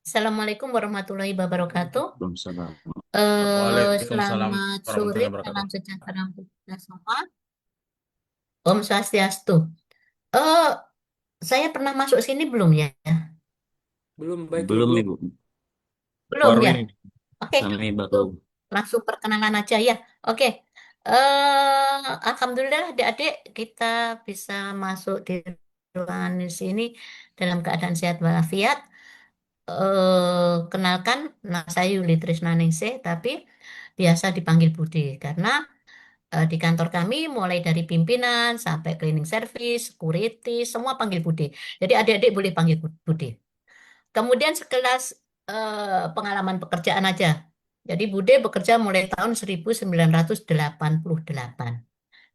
Assalamualaikum warahmatullahi wabarakatuh. Waalaikumsalam. Waalaikumsalam Selamat sore, warahmatullahi wabarakatuh. salam sejahtera untuk kita semua. Om Swastiastu. Eh, saya pernah masuk sini belum ya? Belum baik Belum Ibu. Ibu, Belum Baru ya? ini. Oke, kami baru. tuh langsung perkenalan aja ya. Oke, Alhamdulillah adik-adik kita bisa masuk di ruangan di sini dalam keadaan sehat walafiat. Kenalkan, nama saya Yuli Trisnaningsih, tapi biasa dipanggil Bude karena di kantor kami mulai dari pimpinan sampai cleaning service, security, semua panggil Bude. Jadi adik-adik boleh panggil Bude. Kemudian sekelas pengalaman pekerjaan aja. Jadi Bude bekerja mulai tahun 1988.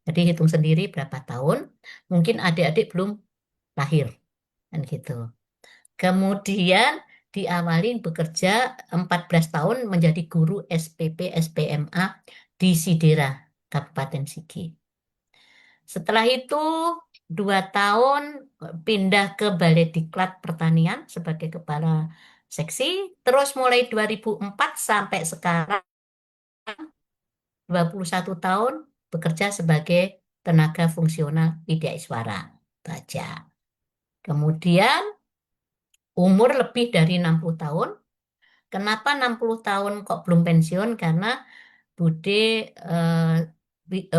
Jadi hitung sendiri berapa tahun. Mungkin adik-adik belum lahir kan gitu. Kemudian diawalin bekerja 14 tahun menjadi guru SPP SPMA di Sidera, Kabupaten Sigi. Setelah itu 2 tahun pindah ke Balai Diklat Pertanian sebagai kepala seksi. Terus mulai 2004 sampai sekarang 21 tahun bekerja sebagai tenaga fungsional Widya Iswara Baja. Kemudian umur lebih dari 60 tahun. Kenapa 60 tahun kok belum pensiun? Karena Bude eh,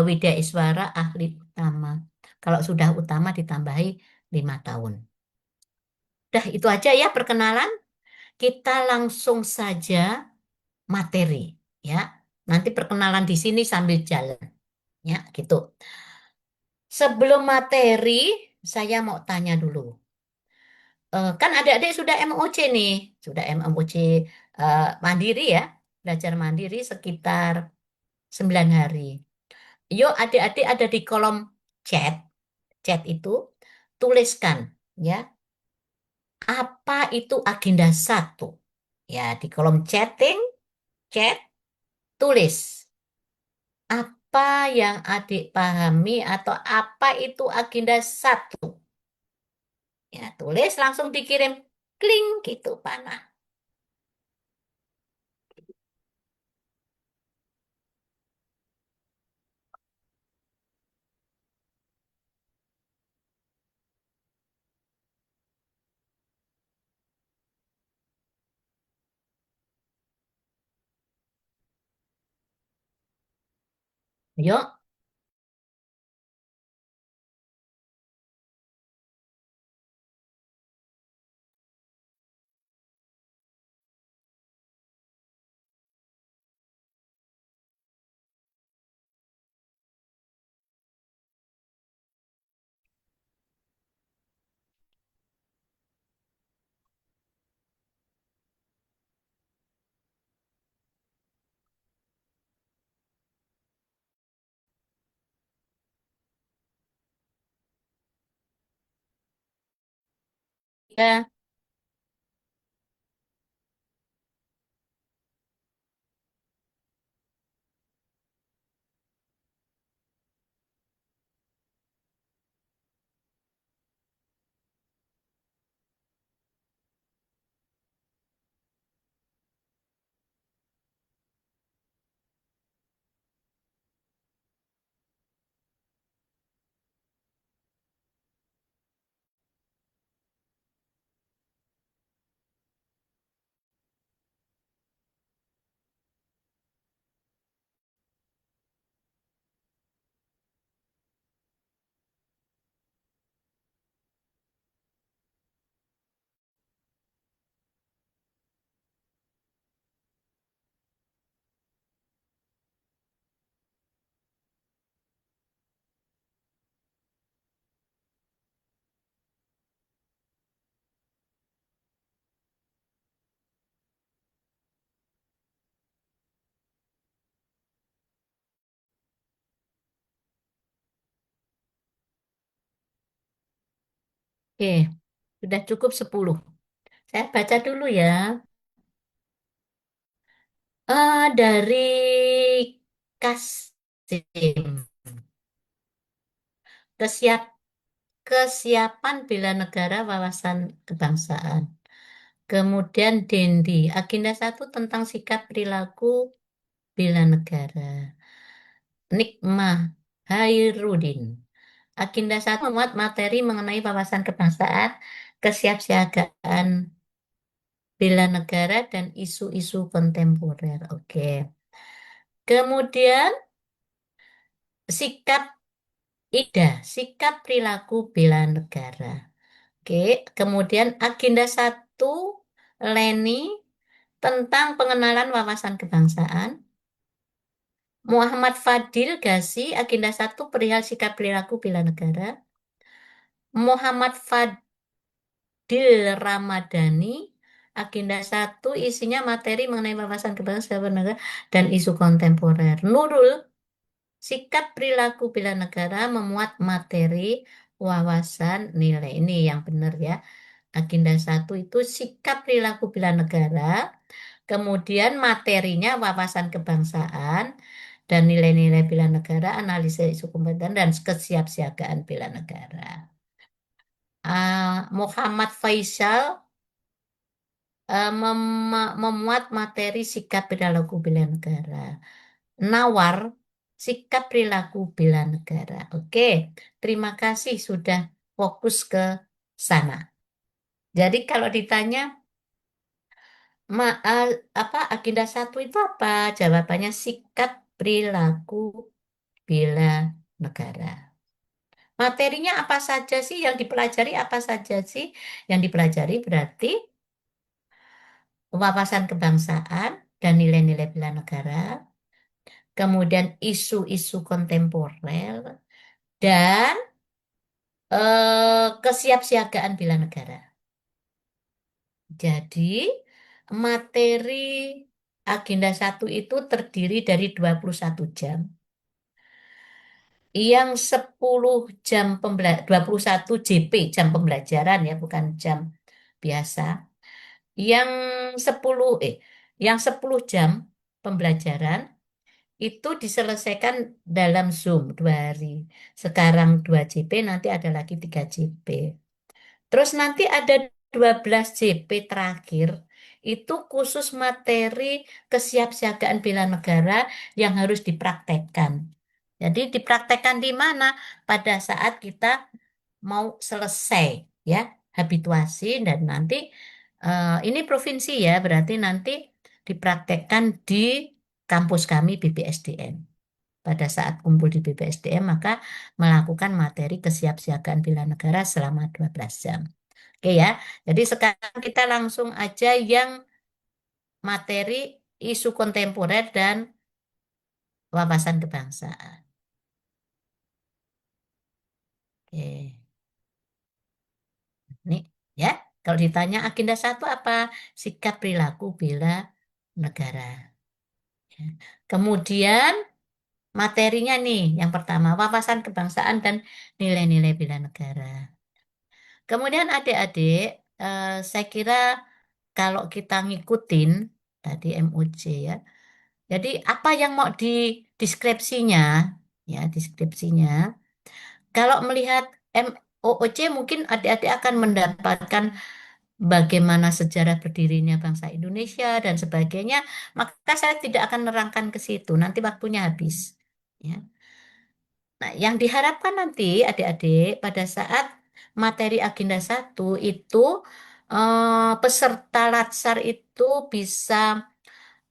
Widya Iswara ahli utama. Kalau sudah utama ditambahi 5 tahun. Udah itu aja ya perkenalan. Kita langsung saja materi ya. Nanti perkenalan di sini sambil jalan ya gitu. Sebelum materi, saya mau tanya dulu. Kan adik-adik sudah MOC nih, sudah MOC mandiri ya, belajar mandiri sekitar 9 hari. Yuk adik-adik ada di kolom chat, chat itu tuliskan ya, apa itu agenda satu? Ya, di kolom chatting, chat, tulis apa yang adik pahami atau apa itu agenda satu. Ya, tulis langsung dikirim, kling gitu panah. Yuk, ya. Oke, sudah cukup 10. Saya baca dulu ya. Dari Kasim, kesiap, kesiapan bela negara wawasan kebangsaan. Kemudian Dendi, agenda satu tentang sikap perilaku bela negara. Nikmah Hairudin. Agenda satu memuat materi mengenai wawasan kebangsaan, kesiapsiagaan bela negara, dan isu-isu kontemporer. Oke. Kemudian sikap IDA, sikap perilaku bela negara. Oke. Kemudian agenda satu Leni tentang pengenalan wawasan kebangsaan. Muhammad Fadil Gasi, agenda satu perihal sikap perilaku bela negara. Muhammad Fadil Ramadhani, agenda satu isinya materi mengenai wawasan kebangsaan negara dan isu kontemporer. Nurul, sikap perilaku bela negara memuat materi wawasan nilai. Ini yang benar ya. Agenda satu itu sikap perilaku bela negara, kemudian materinya wawasan kebangsaan dan nilai-nilai bela negara, analisis isu kompeten dan kesiapsiagaan bela negara. Muhammad Faisal memuat materi sikap perilaku bela negara. Nawar, sikap perilaku bela negara. Oke, terima kasih sudah fokus ke sana. Jadi kalau ditanya apa agenda satu itu apa? Jawabannya sikap perilaku bela negara. Materinya apa saja sih yang dipelajari? Apa saja sih yang dipelajari? Berarti wawasan kebangsaan dan nilai-nilai bela negara, kemudian isu-isu kontemporer, dan kesiapsiagaan bela negara. Jadi, materi agenda satu itu terdiri dari 21 jam. Yang 10 jam 21 JP, jam pembelajaran ya, bukan jam biasa. Yang 10 yang 10 jam pembelajaran itu diselesaikan dalam Zoom 2 hari. Sekarang 2 JP, nanti ada lagi 3 JP. Terus nanti ada 12 JP terakhir, itu khusus materi kesiapsiagaan bela negara yang harus dipraktekkan. Jadi dipraktekkan di mana? Pada saat kita mau selesai ya, habituasi dan nanti ini provinsi ya, berarti nanti dipraktekkan di kampus kami BPSDM. Pada saat kumpul di BPSDM maka melakukan materi kesiapsiagaan bela negara selama 12 jam. Oke ya. Jadi sekarang kita langsung aja yang materi isu kontemporer dan wawasan kebangsaan. Oke. Nih ya. Kalau ditanya agenda satu apa? Sikap perilaku bela negara. Ya. Kemudian materinya nih, yang pertama wawasan kebangsaan dan nilai-nilai bela negara. Kemudian adik-adik, saya kira kalau kita ngikutin tadi MOJ ya, jadi apa yang mau di deskripsinya, ya deskripsinya, kalau melihat MOOC mungkin adik-adik akan mendapatkan bagaimana sejarah berdirinya bangsa Indonesia dan sebagainya, maka saya tidak akan menerangkan ke situ, nanti waktunya habis. Ya. Nah, yang diharapkan nanti adik-adik pada saat materi agenda satu itu peserta latsar itu bisa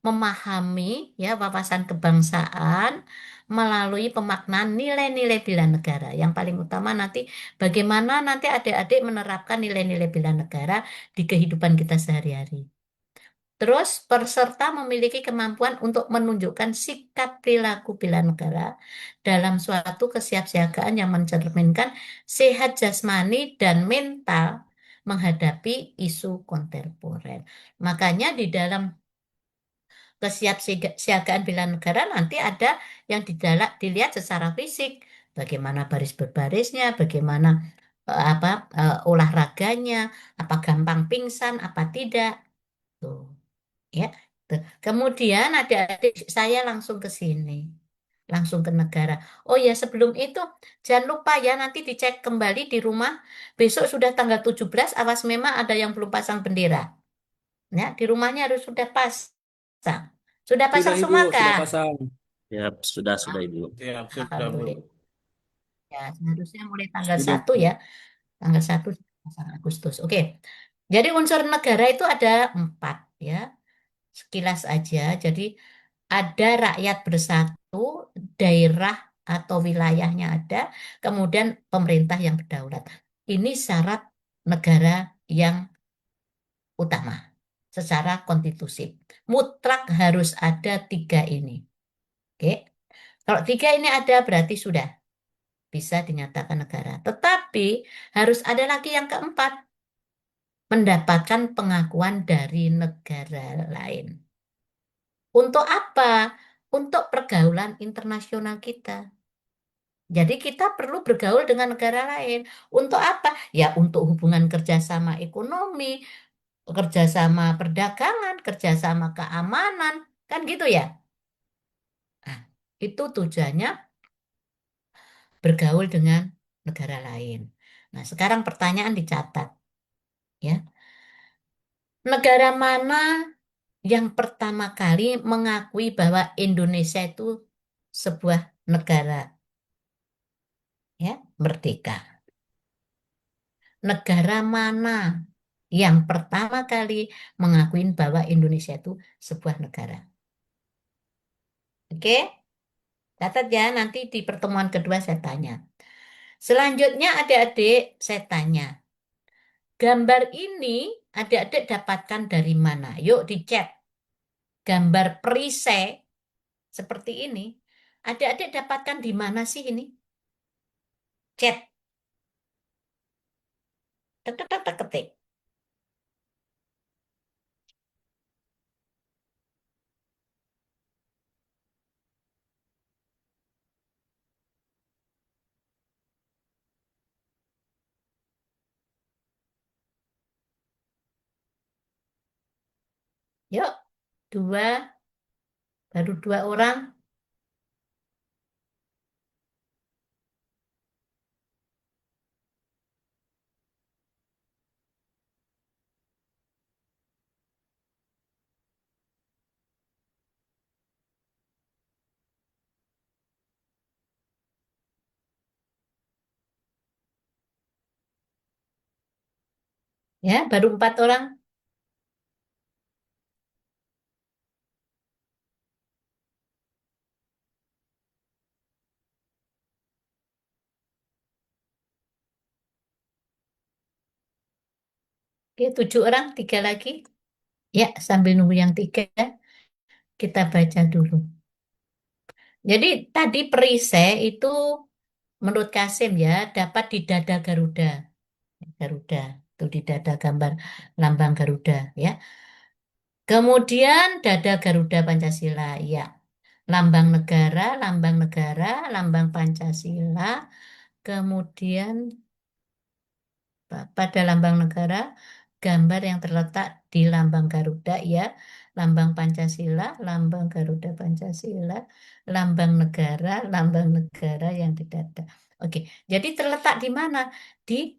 memahami ya wawasan kebangsaan melalui pemaknaan nilai-nilai bela negara. Yang paling utama nanti bagaimana nanti adik-adik menerapkan nilai-nilai bela negara di kehidupan kita sehari-hari. Terus peserta memiliki kemampuan untuk menunjukkan sikap perilaku bela negara dalam suatu kesiapsiagaan yang mencerminkan sehat jasmani dan mental menghadapi isu kontemporer. Makanya di dalam kesiapsiagaan bela negara nanti ada yang dilihat secara fisik, bagaimana baris berbarisnya, bagaimana olahraganya, apa gampang pingsan, apa tidak. Tuh. Ya. Tuh. Kemudian adik-adik saya langsung ke sini, langsung ke negara. Oh ya, sebelum itu jangan lupa ya nanti dicek kembali di rumah. Besok sudah tanggal 17, awas memang ada yang belum pasang bendera. Ya, di rumahnya harus sudah pasang. Sudah Sudah pasang Ibu, semua sudah kah? Ya, pasang. sudah Ibu. Ya, sudah Bu. Alhamdulillah. Ya, seharusnya mulai tanggal Sudah. 1 ya. Tanggal 1 pasang Agustus. Oke. Jadi unsur negara itu ada 4 ya. Sekilas aja. Jadi ada rakyat bersatu, daerah atau wilayahnya ada, kemudian pemerintah yang berdaulat. Ini syarat negara yang utama secara konstitusi. Mutlak harus ada 3 ini. Oke. Kalau 3 ini ada berarti sudah bisa dinyatakan negara. Tetapi harus ada lagi yang keempat, mendapatkan pengakuan dari negara lain. Untuk apa? Untuk pergaulan internasional kita. Jadi kita perlu bergaul dengan negara lain. Untuk apa? Ya untuk hubungan kerjasama ekonomi, kerjasama perdagangan, kerjasama keamanan, kan gitu ya. Nah, itu tujuannya bergaul dengan negara lain. Nah, sekarang pertanyaan dicatat, ya. Negara mana yang pertama kali mengakui bahwa Indonesia itu sebuah negara, ya, merdeka? Negara mana yang pertama kali mengakui bahwa Indonesia itu sebuah negara? Oke, catat ya, nanti di pertemuan kedua saya tanya. Selanjutnya adik-adik saya tanya, gambar ini adik-adik dapatkan dari mana? Yuk di chat. Gambar perisai seperti ini. Adik-adik dapatkan di mana sih ini? Chat. Tek, tek, tek, tek, ketik. Yuk, dua, baru 2 orang. Ya, baru 4 orang. Oke, 7 orang, 3 lagi. Ya, sambil nunggu yang 3, kita baca dulu. Jadi tadi perisai itu menurut Kasim ya dapat di dada Garuda. Garuda, itu di dada gambar lambang Garuda ya. Kemudian dada Garuda Pancasila, ya. Lambang negara, lambang Pancasila. Kemudian pada lambang negara, gambar yang terletak di lambang Garuda, ya. Lambang Pancasila, lambang Garuda Pancasila, lambang negara yang di dada. Oke, jadi terletak di mana? Di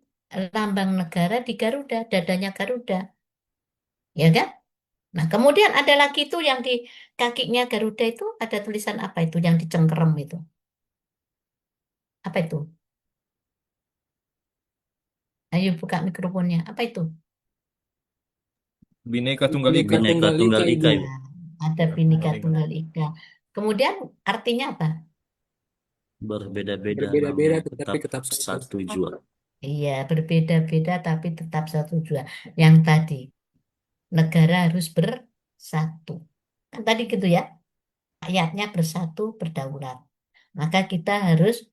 lambang negara di Garuda, dadanya Garuda, ya kan? Nah, kemudian ada lagi tuh yang di kakinya Garuda itu ada tulisan apa itu yang dicengkerem itu? Apa itu? Ayo buka mikrofonnya. Apa itu? Bineka Tunggal Ika. Bineka Tunggal Tunggal Ika, Ika, Ibu. Ibu. Nah, ada Bineka Bhinneka Tunggal Ika. Tunggal Ika. Kemudian artinya apa? Berbeda-beda Berbeda-beda namun tetapi tetap tetap satu. satu jua. Iya, berbeda-beda tapi tetap satu jua. Yang tadi, negara harus bersatu. Kan tadi gitu ya, rakyatnya bersatu, berdaulat. Maka kita harus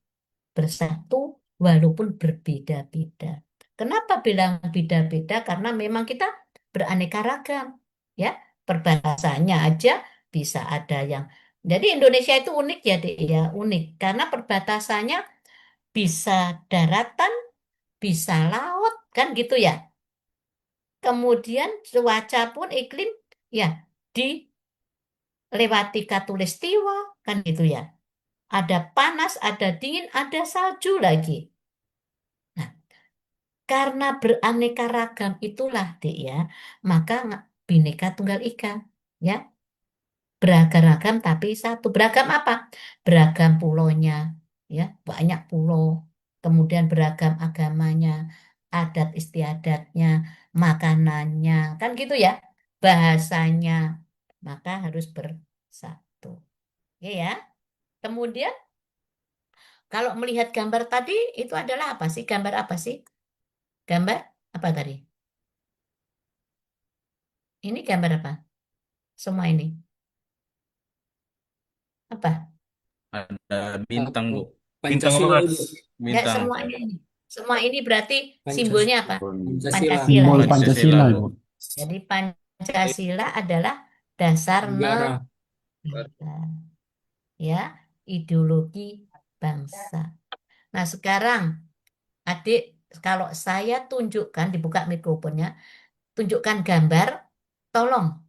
bersatu walaupun berbeda-beda. Kenapa bilang beda-beda? Karena memang kita beraneka ragam, ya. Perbahasanya aja bisa ada yang. Jadi Indonesia itu unik ya, Dek, ya, unik karena perbatasannya bisa daratan, bisa laut, kan gitu ya. Kemudian cuaca pun iklim ya dilewati khatulistiwa, kan gitu ya. Ada panas, ada dingin, ada salju lagi. Nah, karena beraneka ragam itulah, Dek ya, maka Bhinneka Tunggal Ika, ya. Beragam-ragam tapi satu. Beragam apa? Beragam pulonya, ya, banyak pulau. Kemudian beragam agamanya, adat istiadatnya, makanannya, kan gitu ya. Bahasanya, maka harus bersatu. Oke ya. Kemudian kalau melihat gambar tadi itu adalah apa sih? Gambar apa sih? Gambar apa tadi? Ini gambar apa? Semua ini. Apa? Ada bintang, Bu. Apa? Bintang apa, Pancasila, Mas? Ibu. Enggak Bintang. semuanya ini. Semua ini berarti Pancasila. simbolnya apa? Pancasila. Pancasila Simbol ya. Pancasila, Pancasila, Ibu. Bu. Jadi Pancasila adalah dasar Negara. negara, ya, ideologi bangsa. Nah, sekarang adik, kalau saya tunjukkan, dibuka mikrofonnya, tunjukkan gambar, tolong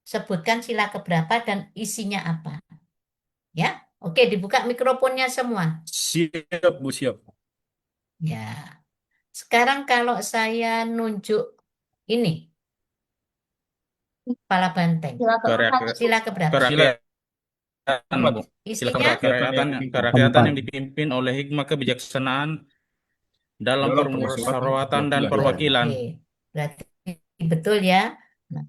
sebutkan sila keberapa dan isinya apa. Ya, oke, dibuka mikrofonnya semua. Siap, Bu, siap. Ya, sekarang kalau saya nunjuk ini, kepala banteng, sila keberapa? Kerakyatan, Bu. Isinya Kerakyatan yang dipimpin oleh hikmah kebijaksanaan dalam permusyawaratan dan perwakilan. Oke, berarti betul ya. Nah,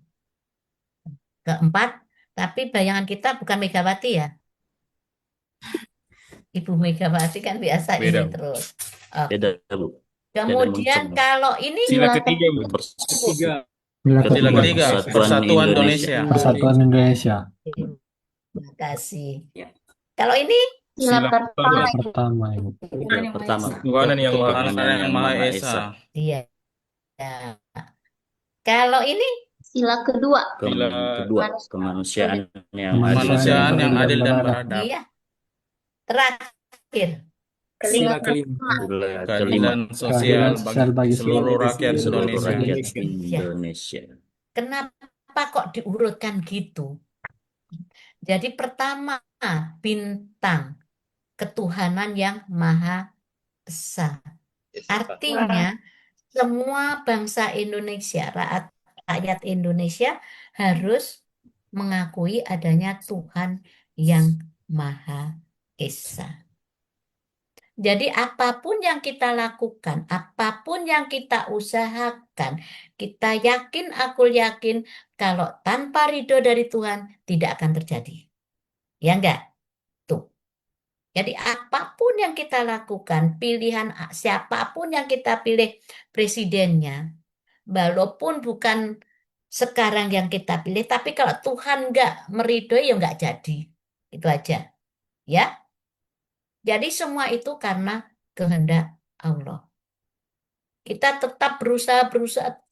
keempat, tapi bayangan kita bukan Megawati ya. Ibu Megawati kan biasa Beda, ini Bu. terus. Oke. Beda, Bu. Kemudian Beda, Bu. kalau ini Sila ketiga, Bu. Ketiga. Sila Sila ketiga, ketiga, Persatuan Persatuan Indonesia. Indonesia. Persatuan Indonesia. terima kasih. Kalau ini Sila Pertama, Ibu. Yang pertama, Tuhan yang Ketuhanan yang Maha Maha Esa. Esa. dia. Kalau ini Sila kedua. Kedua, kemanusiaan yang Kemanusiaan yang adil dan beradab. beradab. iya. Terakhir, Sila kelima. kelima, Keadilan sosial sosial bagi bagi seluruh rakyat seluruh Indonesia. rakyat Indonesia. Indonesia. Kenapa kok diurutkan gitu? Jadi pertama, bintang ketuhanan yang Maha Esa. Artinya semua bangsa Indonesia, rakyat Indonesia harus mengakui adanya Tuhan yang Maha Esa. Jadi apapun yang kita lakukan, apapun yang kita usahakan, kita yakin, aku yakin kalau tanpa ridho dari Tuhan tidak akan terjadi. Ya enggak? Tuh. Jadi apapun yang kita lakukan, pilihan siapapun yang kita pilih presidennya, walaupun bukan sekarang yang kita pilih, tapi kalau Tuhan enggak meridhoi ya enggak jadi. Itu aja. Ya. Jadi semua itu karena kehendak Allah. Kita tetap berusaha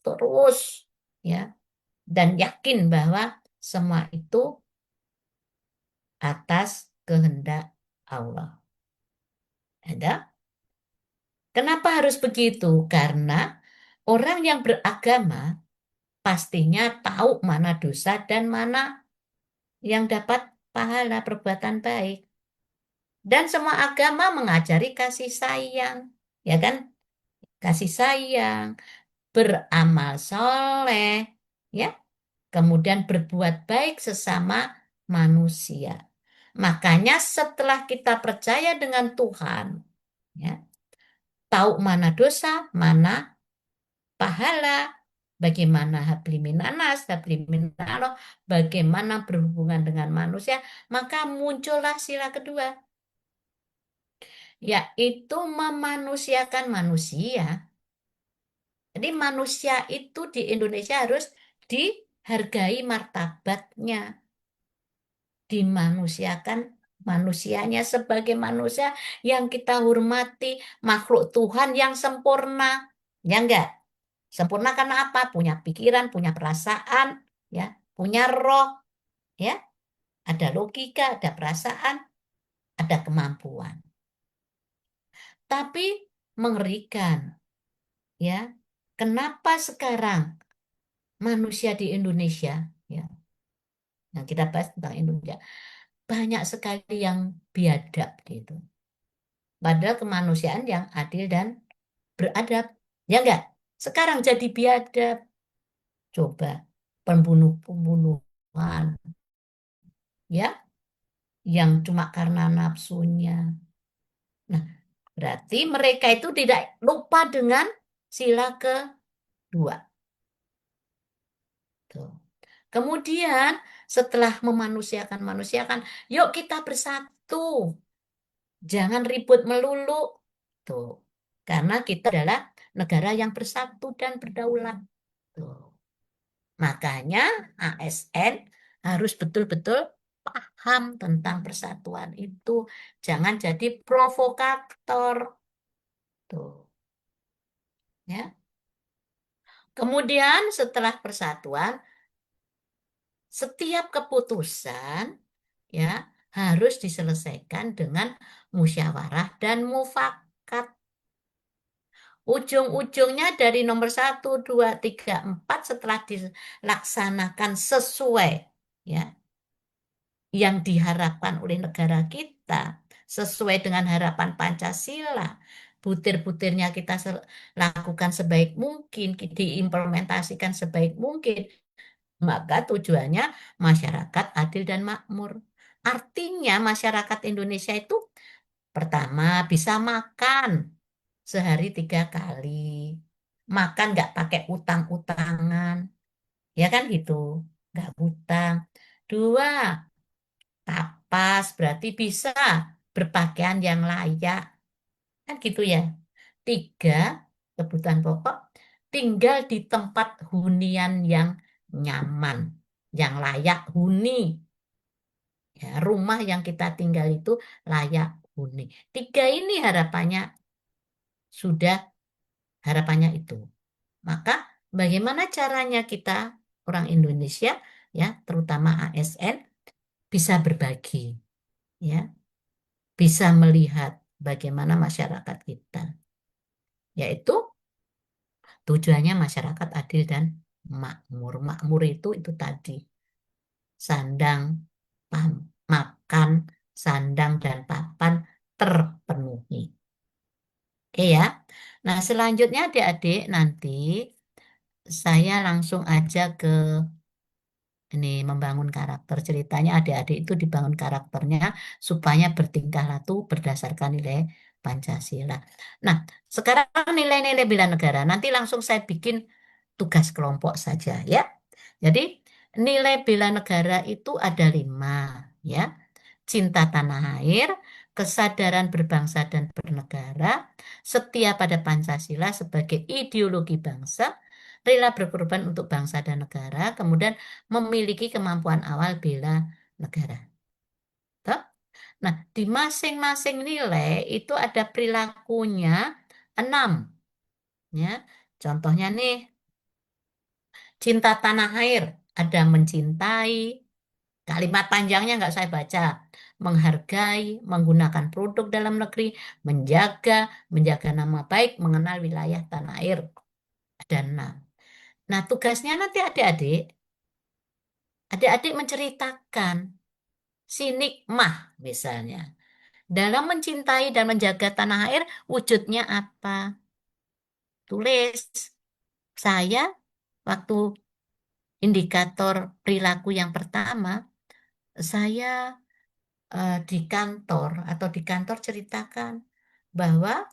terus, ya, dan yakin bahwa semua itu atas kehendak Allah. Ada? Kenapa harus begitu? Karena orang yang beragama pastinya tahu mana dosa dan mana yang dapat pahala perbuatan baik. Dan semua agama mengajari kasih sayang, ya kan? Kasih sayang, beramal soleh, ya, kemudian berbuat baik sesama manusia. Makanya setelah kita percaya dengan Tuhan, ya, tahu mana dosa, mana pahala, bagaimana habli minanas, habli minallah, bagaimana berhubungan dengan manusia, maka muncullah sila kedua, yaitu memanusiakan manusia. Jadi manusia itu di Indonesia harus dihargai martabatnya, dimanusiakan manusianya sebagai manusia yang kita hormati, makhluk Tuhan yang sempurna. Ya enggak? Sempurna karena apa? Punya pikiran, punya perasaan, ya, punya roh, ya, ada logika, ada perasaan, ada kemampuan. Tapi mengerikan, ya. Kenapa sekarang manusia di Indonesia, ya, yang kita bahas tentang Indonesia, banyak sekali yang biadab gitu. Padahal kemanusiaan yang adil dan beradab, ya enggak? Sekarang jadi biadab. Coba pembunuh-pembunuhan, ya, yang cuma karena nafsunya. Nah, berarti mereka itu tidak lupa dengan sila kedua. Tuh. Kemudian setelah memanusiakan manusiakan, yuk kita bersatu. Jangan ribut melulu. Tuh. Karena kita adalah negara yang bersatu dan berdaulat. Tuh. Makanya ASN harus betul-betul paham tentang persatuan itu. Jangan jadi provokator. Tuh. Ya. Kemudian setelah persatuan, setiap keputusan ya harus diselesaikan dengan musyawarah dan mufakat. Ujung-ujungnya dari nomor 1, 2, 3, 4 setelah dilaksanakan sesuai ya yang diharapkan oleh negara kita, sesuai dengan harapan Pancasila. Butir-butirnya kita lakukan sebaik mungkin, diimplementasikan sebaik mungkin. Maka tujuannya masyarakat adil dan makmur. Artinya masyarakat Indonesia itu pertama bisa makan sehari 3 kali. Makan nggak pakai utang-utangan. Ya kan gitu. Nggak hutang. Dua, tapas berarti bisa berpakaian yang layak. Kan gitu ya. Tiga, kebutuhan pokok tinggal di tempat hunian yang nyaman, yang layak huni. Ya, rumah yang kita tinggal itu layak huni. Tiga ini sudah harapannya itu. Maka bagaimana caranya kita orang Indonesia ya, terutama ASN bisa berbagi ya, bisa melihat bagaimana masyarakat kita. Yaitu tujuannya masyarakat adil dan makmur. Makmur itu tadi sandang, makan, sandang dan papan terpenuhi. Oke ya. Nah, selanjutnya adik-adik nanti saya langsung aja ke ini membangun karakter. Ceritanya adik-adik itu dibangun karakternya supaya bertingkah laku berdasarkan nilai Pancasila. Nah, sekarang nilai-nilai bela negara. Nanti langsung saya bikin tugas kelompok saja ya. Jadi nilai bela negara itu ada 5 ya. Cinta tanah air, kesadaran berbangsa dan bernegara, setia pada Pancasila sebagai ideologi bangsa, rela berkorban untuk bangsa dan negara, kemudian memiliki kemampuan awal bela negara. Toh? Nah, di masing-masing nilai itu ada perilakunya 6. Ya. Contohnya nih, cinta tanah air, ada mencintai, kalimat panjangnya nggak saya baca. Menghargai, menggunakan produk dalam negeri, menjaga nama baik, mengenal wilayah tanah air. Ada 6. Nah, tugasnya nanti adik-adik menceritakan si nikmah misalnya. Dalam mencintai dan menjaga tanah air, wujudnya apa? Tulis. Saya waktu indikator perilaku yang pertama, saya di kantor atau di kantor ceritakan bahwa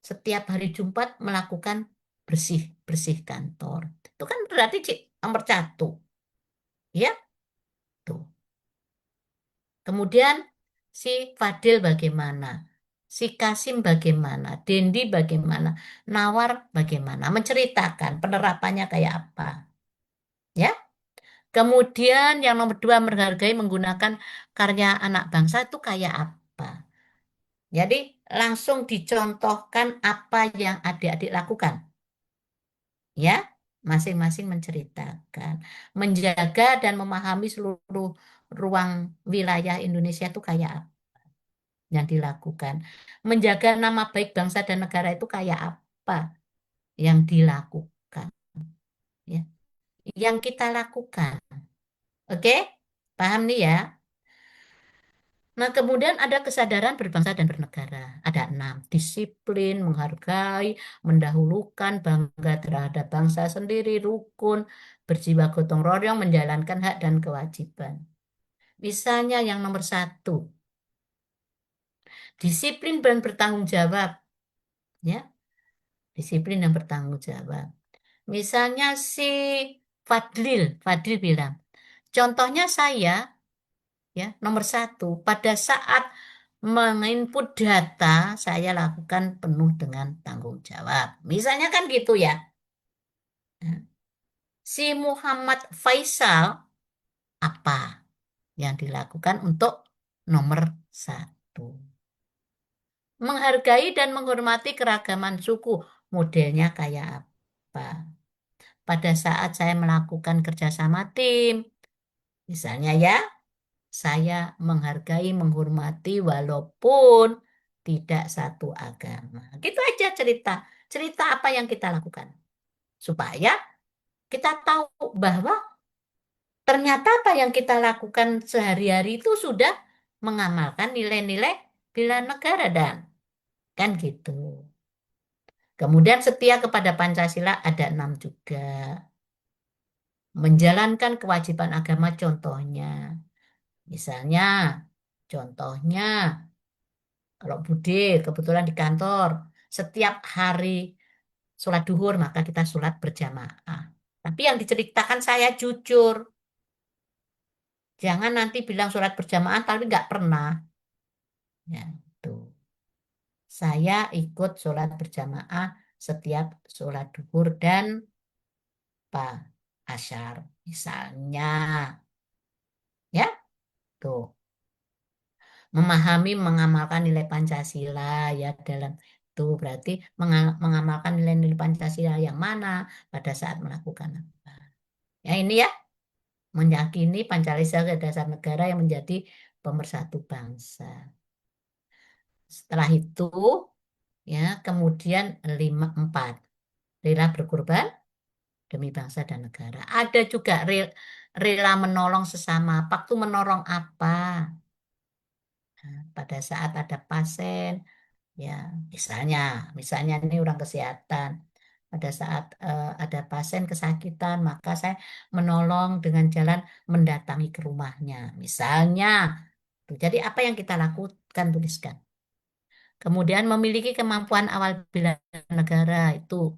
setiap hari Jumat melakukan bersih-bersih kantor. Itu kan berarti nomor 1. Ya, tuh. Kemudian si Fadil bagaimana? Si Kasim bagaimana? Dendi bagaimana? Nawar bagaimana? Menceritakan penerapannya kayak apa. Ya. Kemudian yang nomor 2 menghargai menggunakan karya anak bangsa itu kayak apa. Jadi langsung dicontohkan apa yang adik-adik lakukan. Ya, masing-masing menceritakan. Menjaga dan memahami seluruh ruang wilayah Indonesia itu kayak apa yang dilakukan. Menjaga nama baik bangsa dan negara itu kayak apa yang dilakukan. Ya, yang kita lakukan. Oke? Paham nih ya? Nah, kemudian ada kesadaran berbangsa dan bernegara. ada 6. Disiplin, menghargai, mendahulukan, bangga terhadap bangsa sendiri, rukun, berjiwa gotong royong, menjalankan hak dan kewajiban. Misalnya yang nomor 1, disiplin dan bertanggung jawab. Ya, disiplin dan bertanggung jawab. Misalnya si Fadlil bilang, contohnya saya, ya, nomor 1, pada saat menginput data, saya lakukan penuh dengan tanggung jawab. Misalnya kan gitu ya. Nah, si Muhammad Faisal, apa yang dilakukan untuk nomor 1? Menghargai dan menghormati keragaman suku. Modelnya kayak apa? Pada saat saya melakukan kerjasama tim, misalnya ya, saya menghargai, menghormati walaupun tidak satu agama. Gitu aja cerita. Cerita apa yang kita lakukan. Supaya kita tahu bahwa ternyata apa yang kita lakukan sehari-hari itu sudah mengamalkan nilai-nilai bela negara dan kan gitu. Kemudian setia kepada Pancasila ada 6 juga. Menjalankan kewajiban agama contohnya. Misalnya, contohnya kalau Bude kebetulan di kantor, setiap hari sholat duhur maka kita sholat berjamaah. Tapi yang diceritakan saya jujur. Jangan nanti bilang sholat berjamaah tapi nggak pernah. Ya, tuh. Saya ikut sholat berjamaah setiap sholat duhur dan Pak Asyar. Misalnya, ya, tuh. Memahami, mengamalkan nilai Pancasila ya dalam itu berarti mengamalkan nilai-nilai Pancasila yang mana pada saat melakukan apa. Ya ini ya, meyakini Pancasila sebagai dasar negara yang menjadi pemersatu bangsa. Setelah itu ya kemudian 4 rela berkorban demi bangsa dan negara. Ada juga rela menolong sesama. Waktu menolong apa? Nah, pada saat ada pasien, ya, misalnya ini orang kesehatan. Pada saat ada pasien kesakitan, maka saya menolong dengan jalan mendatangi ke rumahnya. Misalnya, tuh. Jadi apa yang kita lakukan tuliskan. Kemudian memiliki kemampuan awal bela negara itu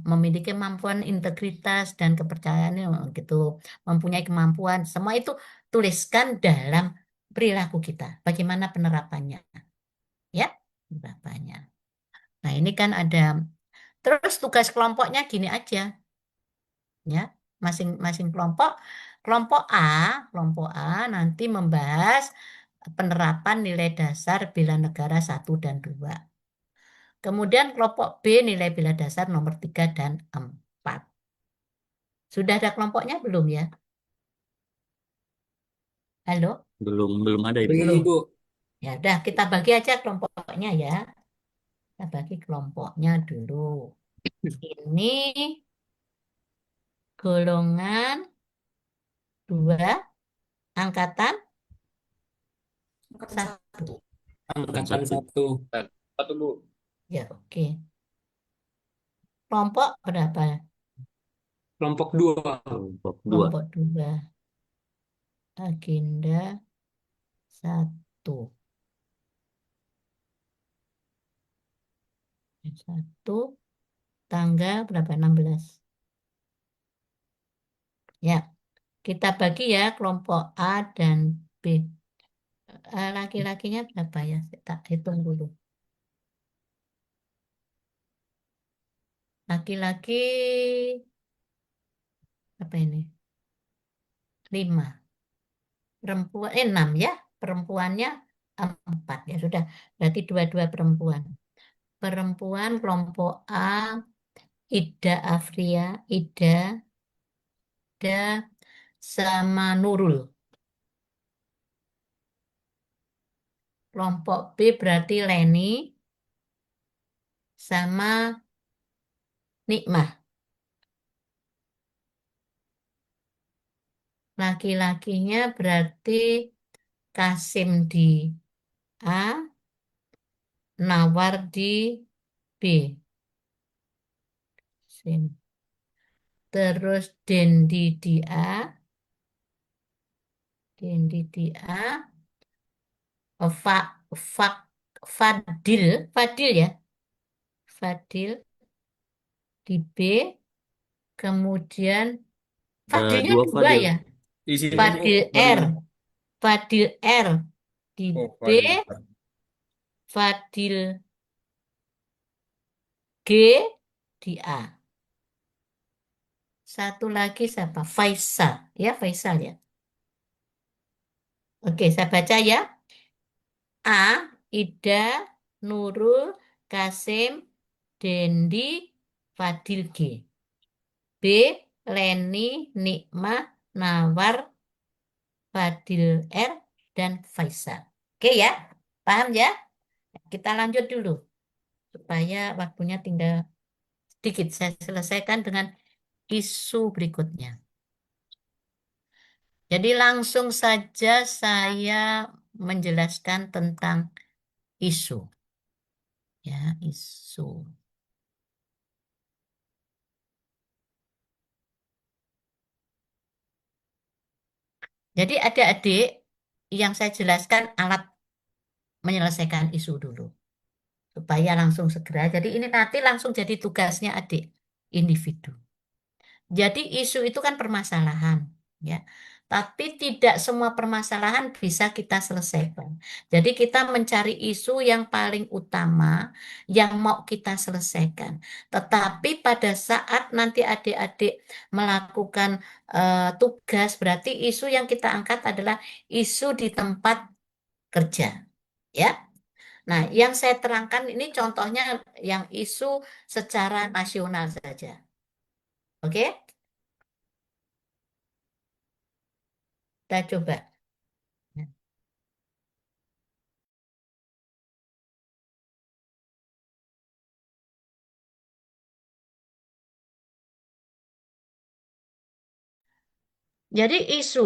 memiliki kemampuan integritas dan kepercayaan gitu, mempunyai kemampuan. Semua itu tuliskan dalam perilaku kita. Bagaimana penerapannya, ya, penerapannya. Nah, ini kan ada. Terus tugas kelompoknya gini aja, ya. Masing-masing kelompok A nanti membahas penerapan nilai dasar bela negara 1 dan 2. Kemudian kelompok B nilai bela dasar nomor 3 dan 4. Sudah ada kelompoknya belum ya? Halo? Belum ada Ibu. Belum, Belum. Bu. Ya udah, kita bagi aja kelompoknya ya. Kita bagi kelompoknya dulu. Ini golongan 2, angkatan Angkatan 1. Angkatan Satu. 1. Satu, Bu. Ya, oke. Kelompok berapa? Kelompok 2. Kelompok 2. Kelompok 2. Agenda 1. 1. Tanggal berapa? 16. Ya, kita bagi ya kelompok A dan B. Laki-lakinya berapa ya? Tak hitung dulu. Laki-laki apa ini? 5. Perempuan 6 ya. Perempuannya 4 ya sudah. Berarti 2-2 perempuan. Perempuan kelompok A, Ida Afria, Ida sama Nurul. Kelompok B berarti Leni sama Nikmah. Laki-lakinya berarti Kasim di A, nawar di B. Terus Dendi di A. Dendi di A. Fa, Fa, Fadil ya. Fadil di B. Kemudian Ada Fadilnya dua dua Fadil. ya. Di sini Bu, Fadil baru R. Fadil R di B. Fadil. Fadil G di A. Satu lagi siapa? Faisal. Ya, Faisal ya. Oke, saya baca ya. A. Ida, Nurul, Kasim, Dendi, Fadil G. B. Leni, Nikmah, Nawar, Fadil R, dan Faisal. Oke ya, paham ya? Kita lanjut dulu supaya waktunya tinggal sedikit. Saya selesaikan dengan isu berikutnya. Jadi langsung saja saya menjelaskan tentang isu. Ya, isu. Jadi adik-adik yang saya jelaskan alat menyelesaikan isu dulu. Supaya langsung segera. Jadi ini nanti langsung jadi tugasnya adik individu. Jadi isu itu kan permasalahan, ya. Tapi tidak semua permasalahan bisa kita selesaikan. Jadi kita mencari isu yang paling utama yang mau kita selesaikan. Tetapi pada saat nanti adik-adik melakukan tugas, berarti isu yang kita angkat adalah isu di tempat kerja, ya. Nah, yang saya terangkan ini contohnya yang isu secara nasional saja. Oke? Kita coba. Jadi isu,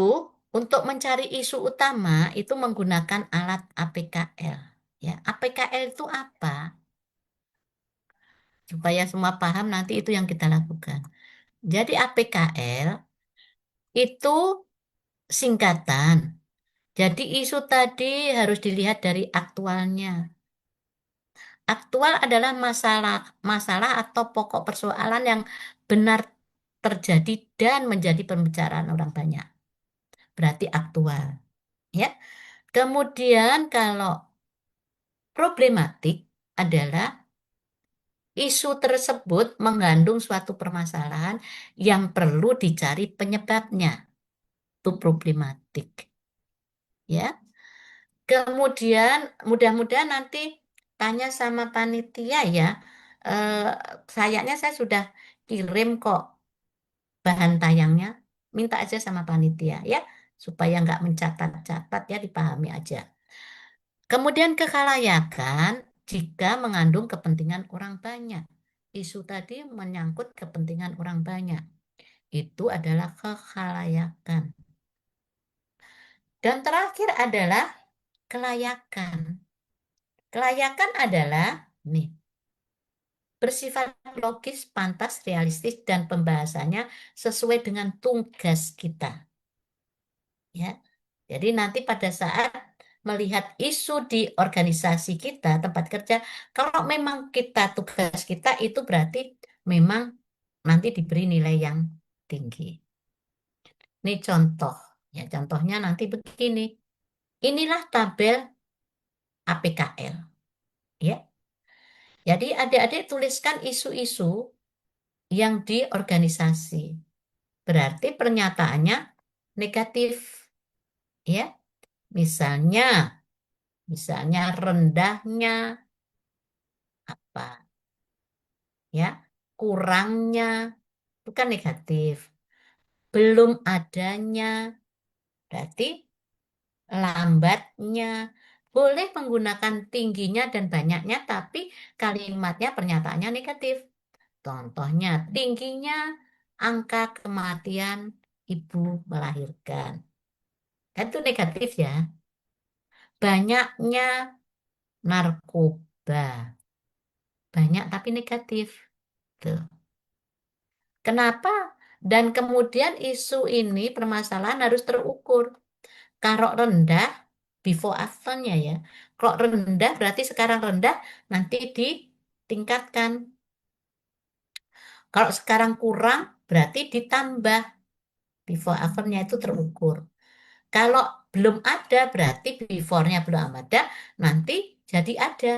untuk mencari isu utama itu menggunakan alat APKL. Ya, APKL itu apa? Supaya semua paham nanti itu yang kita lakukan. Jadi APKL itu singkatan. Jadi isu tadi harus dilihat dari aktualnya. Aktual adalah masalah atau pokok persoalan yang benar terjadi dan menjadi pembicaraan orang banyak. Berarti aktual, ya. Kemudian kalau problematik adalah isu tersebut mengandung suatu permasalahan yang perlu dicari penyebabnya. Itu problematik, ya. Kemudian mudah-mudahan nanti tanya sama panitia ya. Eh, Sayangnya saya sudah kirim kok bahan tayangnya. Minta aja sama panitia ya, supaya nggak mencatat-catat ya, dipahami aja. Kemudian kekhalayakan jika mengandung kepentingan orang banyak. Isu tadi menyangkut kepentingan orang banyak. Itu adalah kekhalayakan. Dan terakhir adalah kelayakan. Kelayakan adalah nih, bersifat logis, pantas, realistis, dan pembahasannya sesuai dengan tugas kita. Ya. Jadi nanti pada saat melihat isu di organisasi kita, tempat kerja, kalau memang tugas kita itu berarti memang nanti diberi nilai yang tinggi. Ini contoh, ya contohnya nanti begini. Inilah tabel APKL, ya. Jadi adik-adik tuliskan isu-isu yang di organisasi. Berarti pernyataannya negatif, ya. Misalnya, rendahnya apa, ya, kurangnya, itu kan negatif. Belum adanya, berarti lambatnya. Boleh menggunakan tingginya dan banyaknya, tapi kalimatnya pernyataannya negatif. Contohnya, tingginya angka kematian ibu melahirkan. Kan itu negatif ya. Banyaknya narkoba. narkoba. Banyak tapi negatif. Tuh. Kenapa? Dan kemudian isu ini permasalahan harus terukur. Kalau rendah, before after-nya ya. Kalau rendah berarti sekarang rendah, nanti ditingkatkan. Kalau sekarang kurang, berarti ditambah. Before after-nya itu terukur. Kalau belum ada, berarti before-nya belum ada, nanti jadi ada.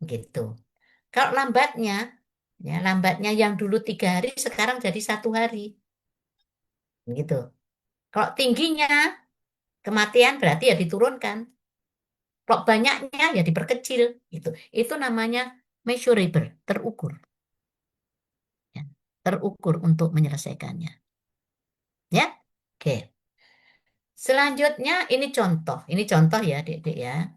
Gitu. Kalau lambatnya, ya lambatnya yang dulu 3 hari, sekarang jadi 1 hari. Gitu. Kalau tingginya, kematian berarti ya diturunkan. Kalau banyaknya ya diperkecil. Gitu. Itu namanya measurable, terukur. Ya. Terukur untuk menyelesaikannya. Ya, oke. Selanjutnya ini contoh ya, Dek-dek ya.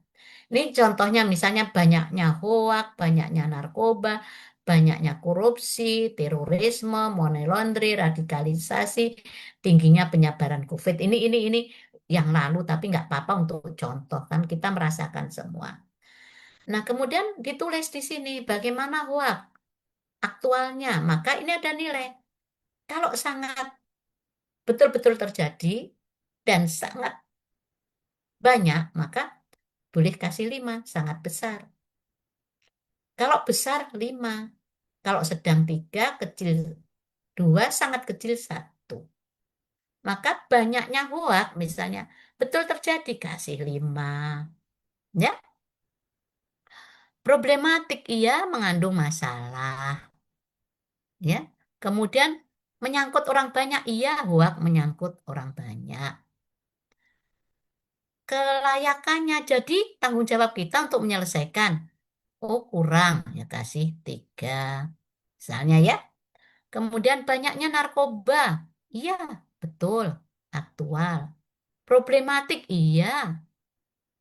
Ini contohnya misalnya banyaknya hoak, banyaknya narkoba, banyaknya korupsi, terorisme, money laundry, radikalisasi, tingginya penyebaran COVID. Ini yang lalu tapi nggak apa-apa untuk contoh kan kita merasakan semua. Nah, kemudian ditulis di sini bagaimana hoak aktualnya. Maka ini ada nilai. Kalau sangat betul-betul terjadi dan sangat banyak, maka boleh kasih 5, sangat besar. Kalau besar 5, kalau sedang 3, kecil 2, sangat kecil 1. Maka banyaknya hoak misalnya betul terjadi kasih 5. Ya, problematik ia mengandung masalah. Ya, kemudian menyangkut orang banyak, iya hoak menyangkut orang banyak. Kelayakannya jadi tanggung jawab kita untuk menyelesaikan. Oh kurang, ya kasih 3. Misalnya ya. Kemudian banyaknya narkoba. Iya, betul. Aktual. Problematik, iya.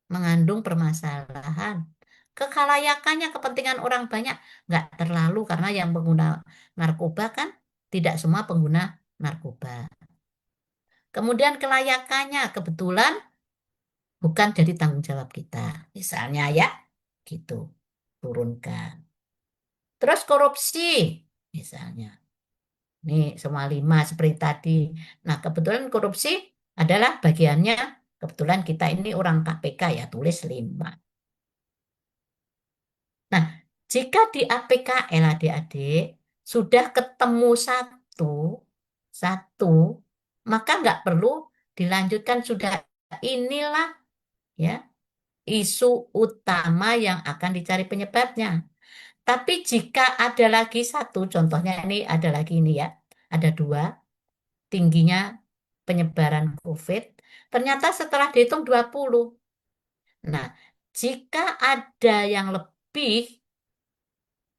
Mengandung permasalahan. Kekalayakannya, kepentingan orang banyak. Nggak terlalu karena yang pengguna narkoba kan tidak semua pengguna narkoba. Kemudian kelayakannya, kebetulan bukan jadi tanggung jawab kita. Misalnya ya, gitu. Turunkan. Terus korupsi, misalnya. Ini semua 5 seperti tadi. Nah, kebetulan korupsi adalah bagiannya, kebetulan kita ini orang KPK ya, tulis 5. Nah, jika di APKL adik-adik sudah ketemu satu, maka nggak perlu dilanjutkan sudah inilah ya isu utama yang akan dicari penyebabnya. Tapi jika ada lagi satu, contohnya ini ada lagi ini ya, ada 2, tingginya penyebaran COVID, ternyata setelah dihitung 20. Nah, jika ada yang lebih,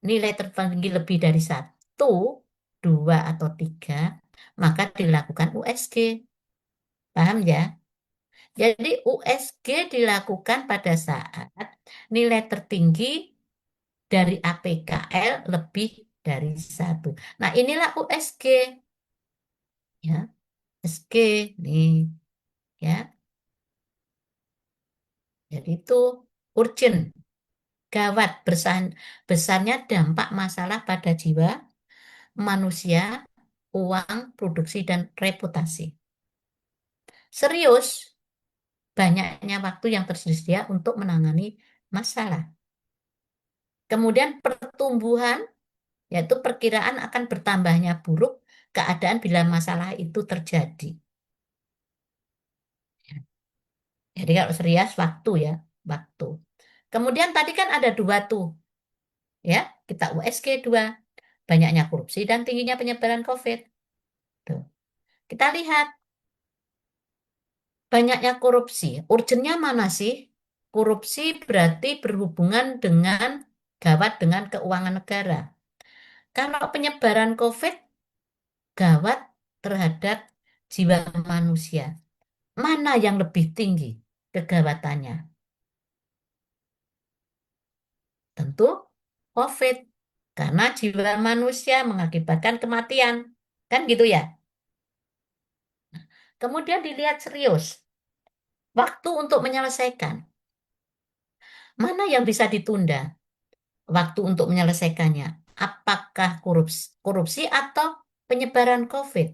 nilai tertinggi lebih dari 1, 2, atau 3, maka dilakukan USG. Paham ya? Jadi USG dilakukan pada saat nilai tertinggi dari APKL lebih dari 1. Nah, inilah USG. Ya, USG nih. Ya, jadi itu urgent, gawat, besarnya dampak masalah pada jiwa, manusia, uang, produksi, dan reputasi. Serius, banyaknya waktu yang tersedia untuk menangani masalah. Kemudian pertumbuhan, yaitu perkiraan akan bertambahnya buruk keadaan bila masalah itu terjadi. Jadi kalau serius waktu ya, waktu. Kemudian tadi kan ada 2 tuh, ya, kita USG 2, banyaknya korupsi dan tingginya penyebaran COVID. Tuh. Kita lihat banyaknya korupsi. Urgennya mana sih? Korupsi berarti berhubungan dengan gawat dengan keuangan negara. Kalau penyebaran COVID gawat terhadap jiwa manusia. Mana yang lebih tinggi kegawatannya? Tentu COVID. Karena jiwa manusia mengakibatkan kematian. Kan gitu ya? Kemudian dilihat serius. Waktu untuk menyelesaikan. Mana yang bisa ditunda waktu untuk menyelesaikannya? Apakah korupsi atau penyebaran COVID?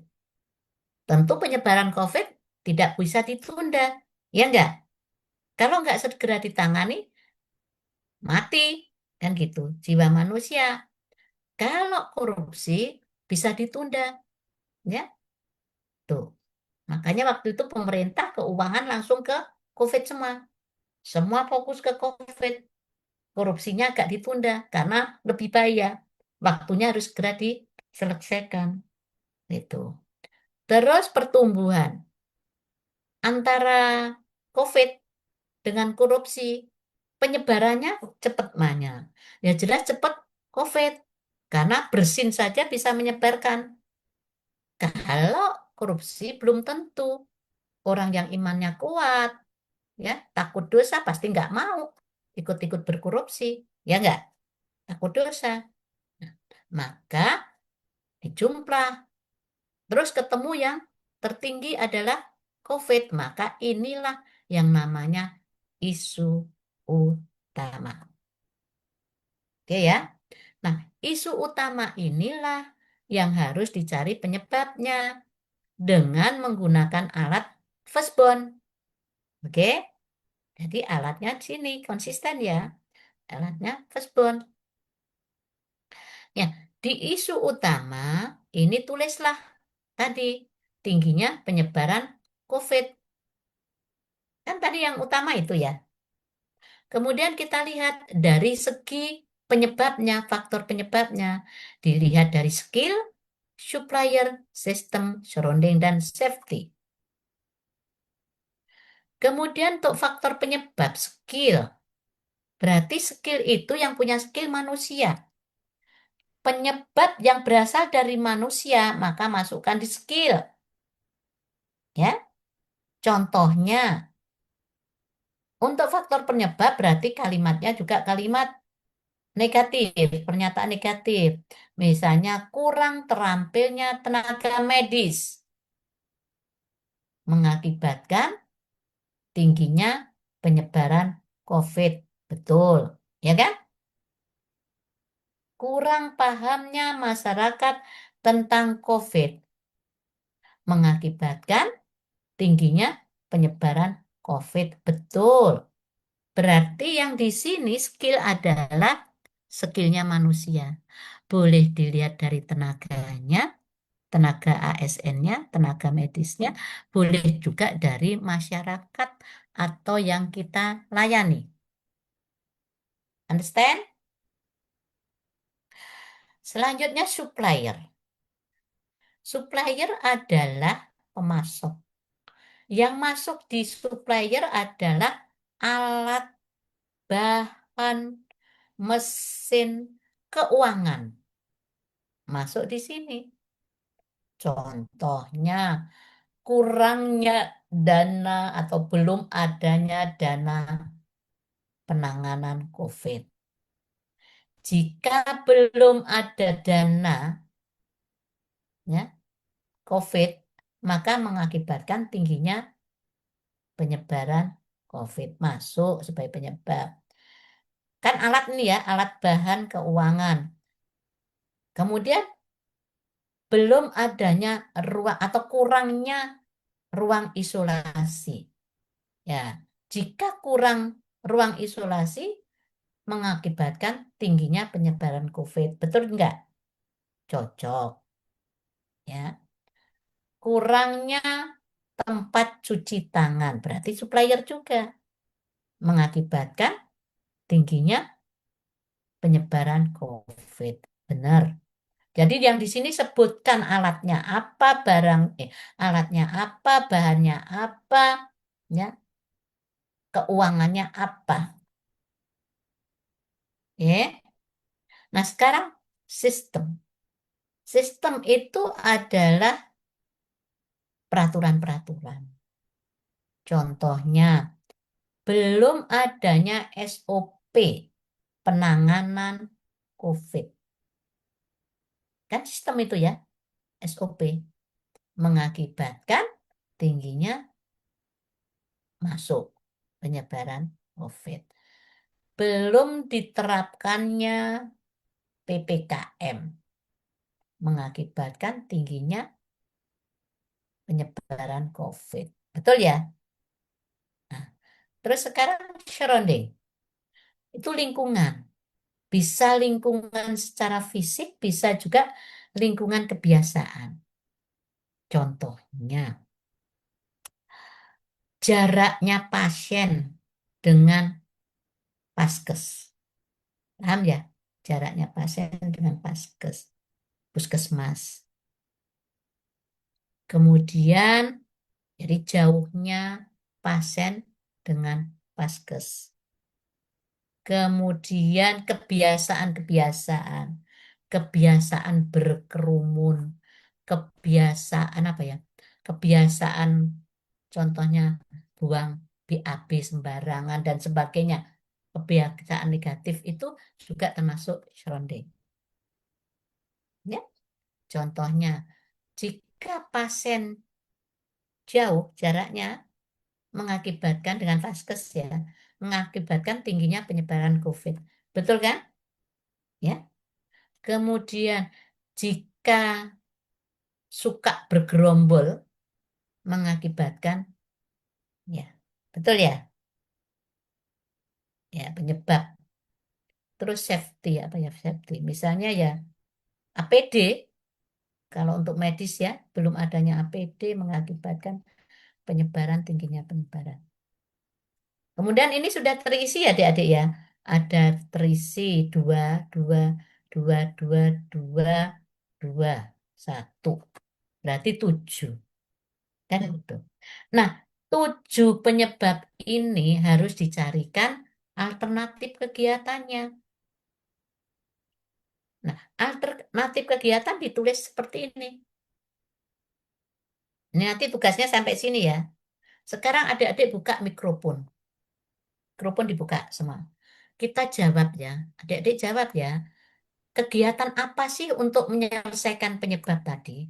Tentu penyebaran COVID tidak bisa ditunda, ya enggak? Kalau enggak segera ditangani, mati, kan gitu, jiwa manusia. Kalau korupsi bisa ditunda, ya, tuh. Makanya waktu itu pemerintah keuangan langsung ke COVID semua. Semua fokus ke COVID. Korupsinya agak ditunda karena lebih bahaya. Waktunya harus segera diselesaikan. Itu. Terus pertumbuhan antara COVID dengan korupsi, penyebarannya cepat mana? Ya jelas cepat COVID. Karena bersin saja bisa menyebarkan. Kalau korupsi belum tentu. Orang yang imannya kuat, ya takut dosa pasti nggak mau ikut-ikut berkorupsi, ya nggak? Takut dosa. Nah, maka dijumplah. Terus ketemu yang tertinggi adalah COVID. Maka inilah yang namanya isu utama. Oke ya. Nah, isu utama inilah yang harus dicari penyebabnya dengan menggunakan alat Fishbone. Oke? Jadi alatnya di sini konsisten ya. Alatnya Fishbone. Ya, di isu utama ini tulislah tadi tingginya penyebaran COVID. Kan tadi yang utama itu ya. Kemudian kita lihat dari segi penyebabnya, faktor penyebabnya. Dilihat dari skill, supplier, sistem, surrounding, dan safety. Kemudian untuk faktor penyebab skill. Berarti skill itu yang punya skill manusia. Penyebab yang berasal dari manusia, maka masukkan di skill. Ya. Contohnya, untuk faktor penyebab berarti kalimatnya juga kalimat negatif, pernyataan negatif. Misalnya kurang terampilnya tenaga medis mengakibatkan tingginya penyebaran COVID. Betul, ya kan? Kurang pahamnya masyarakat tentang COVID mengakibatkan tingginya penyebaran COVID. Betul. Berarti yang di sini skill adalah skillnya manusia. Boleh dilihat dari tenaganya, tenaga ASN-nya, tenaga medisnya, boleh juga dari masyarakat atau yang kita layani. Understand? Selanjutnya supplier. Supplier adalah pemasok. Yang masuk di supplier adalah alat, bahan, mesin, keuangan. Masuk di sini. Contohnya, kurangnya dana atau belum adanya dana penanganan COVID. Jika belum ada dana ya, COVID, maka mengakibatkan tingginya penyebaran COVID masuk sebagai penyebab. Kan alat ini ya, alat bahan keuangan. Kemudian belum adanya ruang atau kurangnya ruang isolasi. Ya, jika kurang ruang isolasi mengakibatkan tingginya penyebaran COVID. Betul enggak? Cocok. Ya. Kurangnya tempat cuci tangan berarti supplier juga mengakibatkan tingginya penyebaran COVID. Benar. Jadi yang di sini sebutkan alatnya apa, alatnya apa, bahannya apa, ya, keuangannya apa. Ya. Nah, sekarang sistem. Sistem itu adalah peraturan-peraturan. Contohnya, belum adanya SOP penanganan COVID. Kan sistem itu ya, SOP. Mengakibatkan tingginya masuk penyebaran COVID. belum diterapkannya PPKM mengakibatkan tingginya penyebaran COVID. Betul ya? Nah, terus sekarang surrounding. Itu lingkungan. Bisa lingkungan secara fisik, bisa juga lingkungan kebiasaan. Contohnya, jaraknya pasien dengan paskes. Paham ya? Jaraknya pasien dengan paskes, puskesmas. Kemudian, jadi jauhnya pasien dengan paskes. Kemudian kebiasaan-kebiasaan, kebiasaan berkerumun, kebiasaan apa ya? Kebiasaan contohnya buang BAB sembarangan dan sebagainya. Kebiasaan negatif itu juga termasuk surrounding. Ya, contohnya jika pasien jauh jaraknya mengakibatkan dengan vaskes ya, mengakibatkan tingginya penyebaran COVID. Betul kan? Ya. Kemudian jika suka bergerombol mengakibatkan ya, betul ya? Ya, penyebab. Terus safety apa ya safety? Misalnya ya APD kalau untuk medis ya, belum adanya APD mengakibatkan tingginya penyebaran. Kemudian ini sudah terisi ya adik-adik ya. Ada terisi 2, 2, 2, 2, 2, 2, 1. Berarti 7. Kan itu. Nah, 7 penyebab ini harus dicarikan alternatif kegiatannya. Nah, alternatif kegiatan ditulis seperti ini. Ini nanti tugasnya sampai sini ya. Sekarang adik-adik buka mikrofon. Mikrofon dibuka semua. Kita jawab ya. Adik-adik jawab ya. Kegiatan apa sih untuk menyelesaikan penyebab tadi?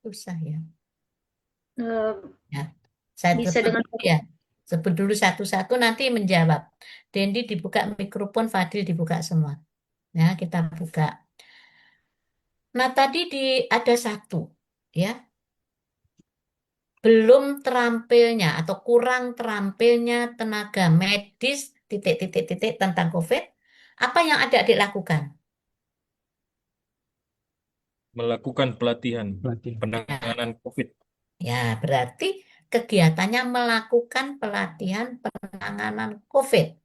Susah ya. Eh, Ya, saya bisa sebut dengan dulu ya. Sebut dulu satu-satu nanti menjawab. Dendi dibuka mikrofon, Fadil dibuka semua. Ya, kita buka. Nah, tadi ada satu ya. Belum terampilnya atau kurang terampilnya tenaga medis titik-titik-titik tentang COVID. Apa yang adik-adik lakukan? Melakukan pelatihan Pelatihan. penanganan COVID. Ya, berarti kegiatannya melakukan pelatihan penanganan COVID.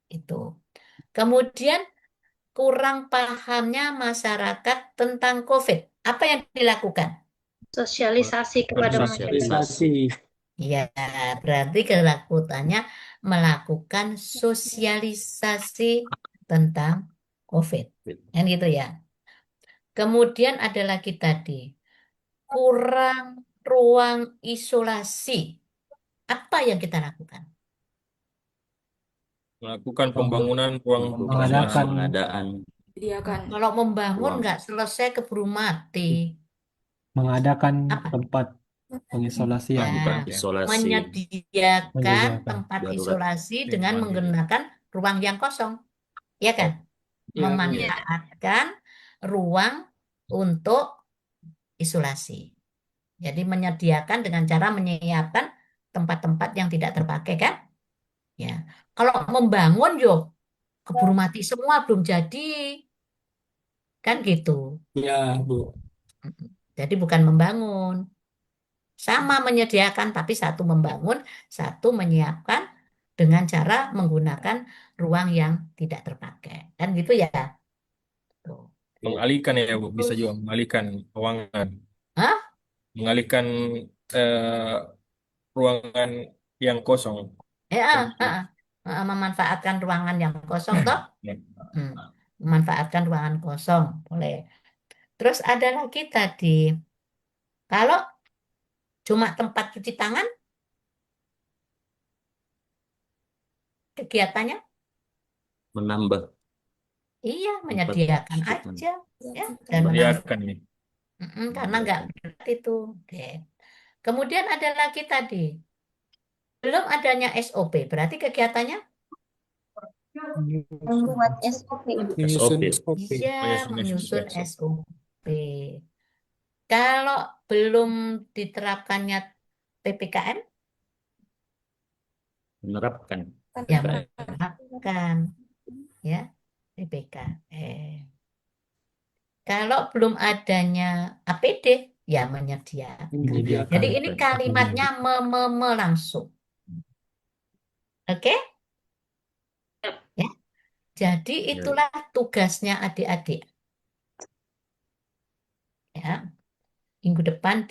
Itu. Kemudian kurang pahamnya masyarakat tentang COVID. Apa yang dilakukan? sosialisasi kepada masyarakat. Sosialisasi. Ya, berarti kelakuannya melakukan sosialisasi tentang COVID. Kan gitu ya. Kemudian ada lagi tadi, kurang ruang isolasi. Apa yang kita lakukan? Melakukan pembangunan ruang Mengadakan Pengadaan Disediakan. Kalau membangun ruang nggak selesai keburu mati. mengadakan Apa? tempat pengisolasian, melakukan Nah, ya. isolasi menyediakan menyediakan tempat darurat. isolasi Di dengan mandiri. menggunakan ruang yang kosong. Ya kan? Iya, Bu. Memanfaatkan ruang untuk isolasi. Jadi menyediakan dengan cara menyiapkan tempat-tempat yang tidak terpakai kan? Ya. Kalau membangun yo keburu mati semua belum jadi. Kan gitu. Iya, Bu. Jadi bukan membangun. Sama menyediakan tapi satu membangun, satu menyiapkan dengan cara menggunakan ruang yang tidak terpakai. Kan gitu ya? Tuh. Mengalihkan ya Bu, bisa Terus, juga mengalihkan ruangan, hah? mengalihkan eh, ruangan yang kosong. Ya, memanfaatkan ruangan yang kosong toh? Ya. Hmm, memanfaatkan ruangan kosong, boleh. Terus ada lagi tadi, kalau cuma tempat cuci tangan, kegiatannya, Menambah iya tempat menyediakan cuci tangan. aja, ya, dan menambah, Menyediakan nih. karena nggak Menyediakan. berat itu. Oke. Kemudian ada lagi tadi, Belum adanya SOP, berarti kegiatannya Membuat SOP. Menyusun SOP. SOP. bisa Menyusun menyusun SOP. SOP. Kalau belum diterapkannya PPKM, Menerapkan. ya Baik. menerapkan ya PPKM. Kalau belum adanya APD, ya menyediakan. Menyediakan. Jadi ini kalimatnya langsung. Oke? Ya. Jadi itulah tugasnya adik-adik. Ya. Minggu depan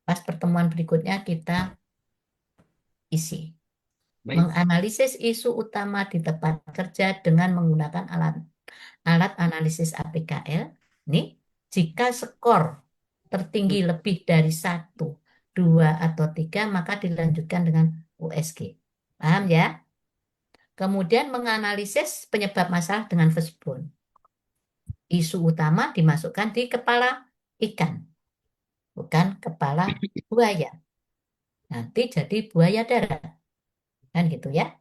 pas pertemuan berikutnya kita isi. Baik. Menganalisis isu utama di tempat kerja dengan menggunakan alat analisis APKL. Nih, jika skor tertinggi lebih dari 1, 2, atau 3, maka dilanjutkan dengan USG. Paham ya? Kemudian menganalisis penyebab masalah dengan Fishbone. Isu utama dimasukkan di kepala ikan, bukan kepala buaya. Nanti jadi buaya darat. Kan gitu ya.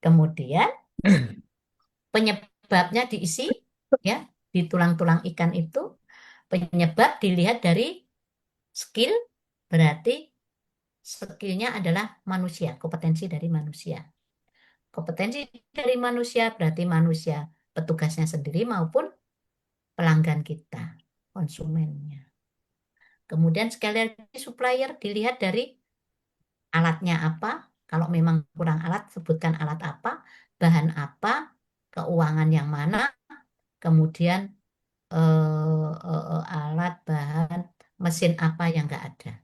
Kemudian penyebabnya diisi ya di tulang-tulang ikan itu. Penyebab dilihat dari skill, berarti skillnya adalah manusia, kompetensi dari manusia. Kompetensi dari manusia berarti manusia petugasnya sendiri maupun pelanggan kita, konsumennya. Kemudian sekali lagi supplier dilihat dari alatnya apa. Kalau memang kurang alat, sebutkan alat apa, bahan apa, keuangan yang mana, kemudian alat, bahan, mesin apa yang nggak ada.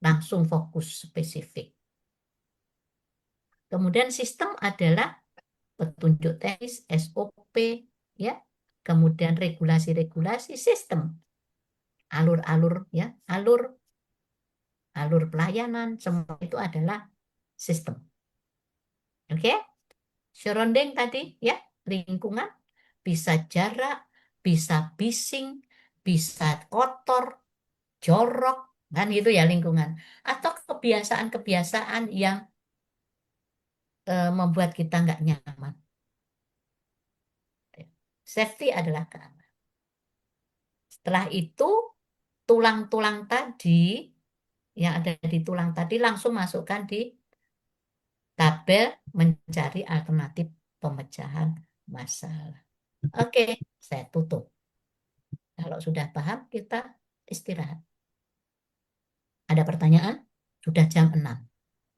Langsung fokus spesifik. Kemudian sistem adalah petunjuk teknis, SOP, ya. Kemudian regulasi-regulasi sistem. Alur-alur, ya, alur pelayanan, semua itu adalah sistem. Oke? Surrounding tadi, ya, lingkungan, bisa jarak, bisa bising, bisa kotor, jorok, kan gitu ya lingkungan. Atau kebiasaan-kebiasaan yang membuat kita nggak nyaman. Safety adalah keamanan. Setelah itu, tulang-tulang tadi, yang ada di tulang tadi langsung masukkan di tabel mencari alternatif pemecahan masalah. Oke, saya tutup. Kalau sudah paham, kita istirahat. Ada pertanyaan? Sudah jam 6.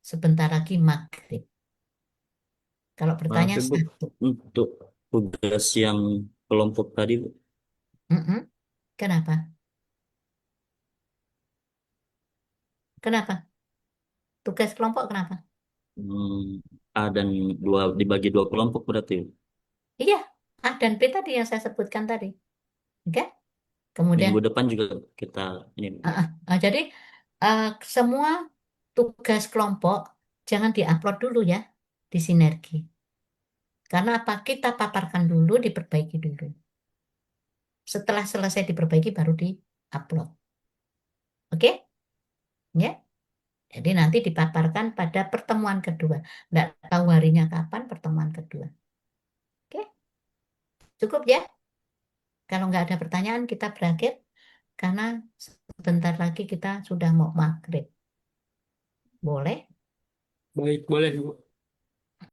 Sebentar lagi maghrib. Kalau Maaf bertanya ya, Bu. satu. Untuk tugas yang kelompok tadi, Bu. Mm-mm. Kenapa? Kenapa? Tugas kelompok kenapa? A dan dua dibagi dua kelompok berarti. Iya, A dan B tadi yang saya sebutkan tadi. Oke? Kemudian, Minggu depan juga kita ini. jadi semua tugas kelompok jangan diupload dulu ya di Sinergi. Karena apa? Kita paparkan dulu, diperbaiki dulu. Setelah selesai diperbaiki baru di-upload. Oke? Ya. Jadi nanti dipaparkan pada pertemuan kedua. Nggak tahu harinya kapan pertemuan kedua. Oke? Cukup ya? Kalau nggak ada pertanyaan kita berakhir. Karena sebentar lagi kita sudah mau maghrib. Boleh? Baik, boleh, Bu.